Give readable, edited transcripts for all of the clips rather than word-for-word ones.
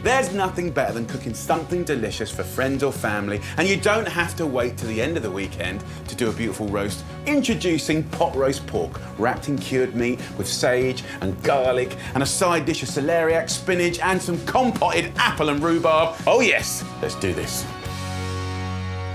There's nothing better than cooking something delicious for friends or family, and you don't have to wait to the end of the weekend to do a beautiful roast. Introducing pot roast pork, wrapped in cured meat with sage and garlic, and a side dish of celeriac, spinach, and some compotted apple and rhubarb. Oh yes, let's do this.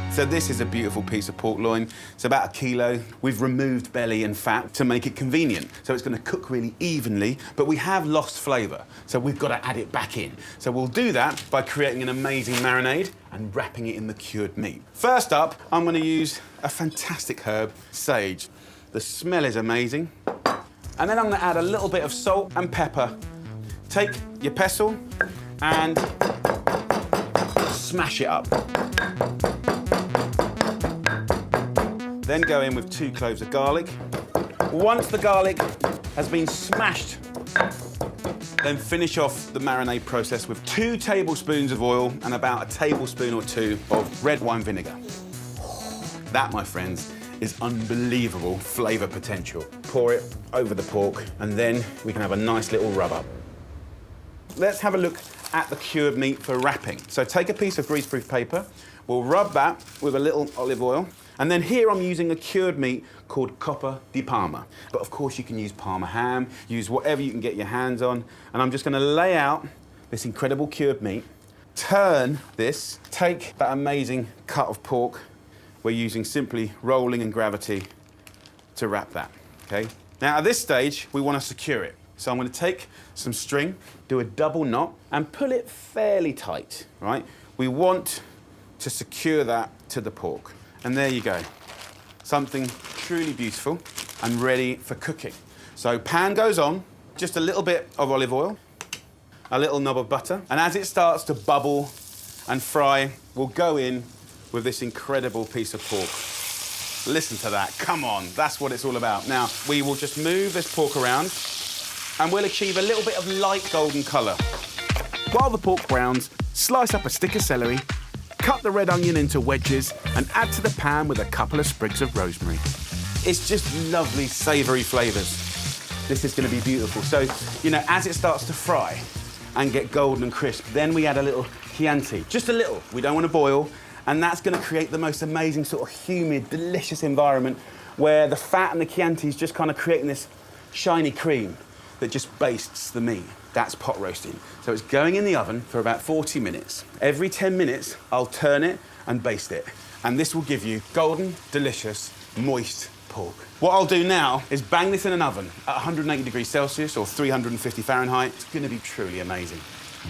So this is a beautiful piece of pork loin. It's about 1 kilo. We've removed belly and fat to make it convenient. So it's going to cook really evenly, but we have lost flavour. So we've got to add it back in. So we'll do that by creating an amazing marinade and wrapping it in the cured meat. First up, I'm going to use a fantastic herb, sage. The smell is amazing. And then I'm going to add a little bit of salt and pepper. Take your pestle and smash it up. Then go in with 2 cloves of garlic. Once the garlic has been smashed, then finish off the marinade process with 2 tablespoons of oil and about 1 tablespoon or 2 of red wine vinegar. That, my friends, is unbelievable flavour potential. Pour it over the pork, and then we can have a nice little rub up. Let's have a look at the cured meat for wrapping. So take a piece of greaseproof paper. We'll rub that with a little olive oil. And then here I'm using a cured meat called Coppa di Parma. But of course you can use Parma ham, use whatever you can get your hands on. And I'm just gonna lay out this incredible cured meat, turn this, take that amazing cut of pork. We're using simply rolling and gravity to wrap that, okay? Now at this stage, we wanna secure it. So I'm gonna take some string, do a double knot, and pull it fairly tight, right? We want to secure that to the pork. And there you go. Something truly beautiful and ready for cooking. So pan goes on, just a little bit of olive oil, a little knob of butter, and as it starts to bubble and fry, we'll go in with this incredible piece of pork. Listen to that, come on, that's what it's all about. Now, we will just move this pork around and we'll achieve a little bit of light golden colour. While the pork browns, slice up a stick of celery, cut the red onion into wedges and add to the pan with a couple of sprigs of rosemary. It's just lovely, savoury flavours. This is going to be beautiful. So, you know, as it starts to fry and get golden and crisp, then we add a little Chianti. Just a little. We don't want to boil. And that's going to create the most amazing sort of humid, delicious environment where the fat and the Chianti is just kind of creating this shiny cream that just bastes the meat. That's pot roasting. So it's going in the oven for about 40 minutes. Every 10 minutes, I'll turn it and baste it. And this will give you golden, delicious, moist pork. What I'll do now is bang this in an oven at 180 degrees Celsius or 350 Fahrenheit. It's gonna be truly amazing.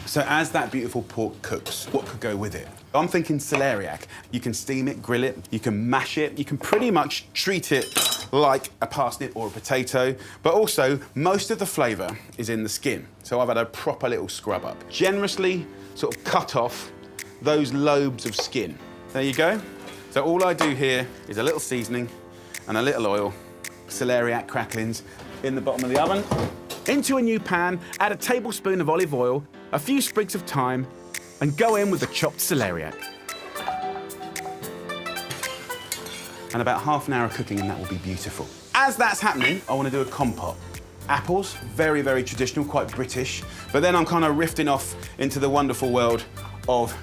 So as that beautiful pork cooks, what could go with it? I'm thinking celeriac. You can steam it, grill it, you can mash it, you can pretty much treat it like a parsnip or a potato, but also most of the flavour is in the skin. So I've had a proper little scrub up. Generously sort of cut off those lobes of skin. There you go. So all I do here is a little seasoning and a little oil, celeriac cracklings in the bottom of the oven. Into a new pan, add a tablespoon of olive oil, a few sprigs of thyme, and go in with the chopped celeriac. And about half an hour of cooking and that will be beautiful. As that's happening, I want to do a compote. Apples, very, very traditional, quite British, but then I'm kind of rifting off into the wonderful world of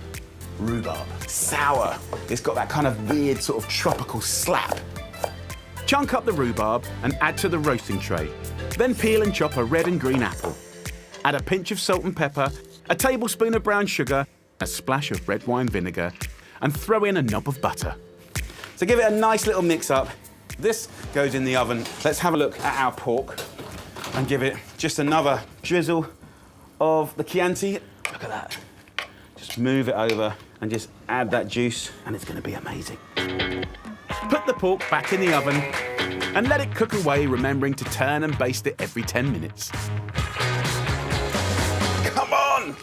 rhubarb. Sour. It's got that kind of weird sort of tropical slap. Chunk up the rhubarb and add to the roasting tray. Then peel and chop a red and green apple. Add a pinch of salt and pepper, a tablespoon of brown sugar, a splash of red wine vinegar, and throw in a knob of butter. So give it a nice little mix up. This goes in the oven. Let's have a look at our pork and give it just another drizzle of the Chianti. Look at that. Just move it over and just add that juice and it's going to be amazing. Put the pork back in the oven and let it cook away, remembering to turn and baste it every 10 minutes. Come on!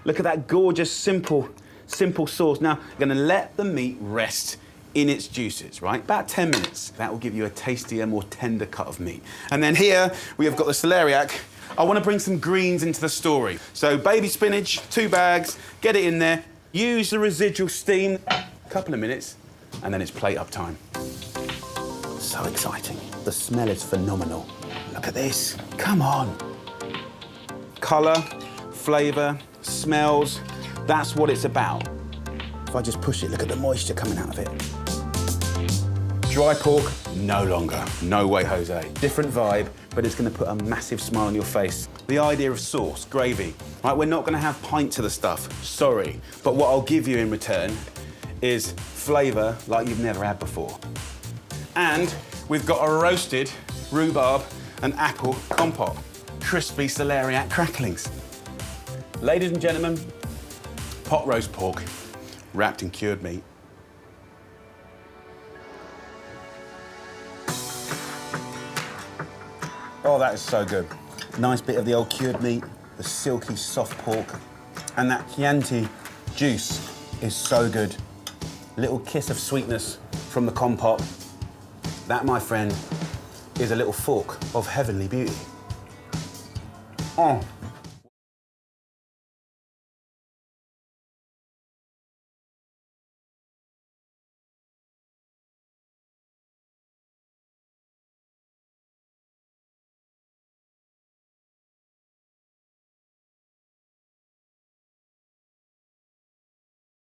Look at that gorgeous, simple sauce. Now, I'm going to let the meat rest in its juices, right? About 10 minutes. That will give you a tastier, more tender cut of meat. And then here, we have got the celeriac. I want to bring some greens into the story. So baby spinach, 2 bags, get it in there. Use the residual steam, a couple of minutes, and then it's plate up time. So exciting. The smell is phenomenal. Look at this. Come on. Colour, flavour, smells. That's what it's about. If I just push it, look at the moisture coming out of it. Dry pork, no longer. No way, Jose. Different vibe, but it's gonna put a massive smile on your face. The idea of sauce, gravy, right? We're not gonna have pints of the stuff, sorry. But what I'll give you in return is flavor like you've never had before. And we've got a roasted rhubarb and apple compote. Crispy celeriac cracklings. Ladies and gentlemen, pot roast pork wrapped in cured meat. Oh, that is so good. Nice bit of the old cured meat, the silky soft pork, and that Chianti juice is so good. Little kiss of sweetness from the compote. That, my friend, is a little fork of heavenly beauty. Oh.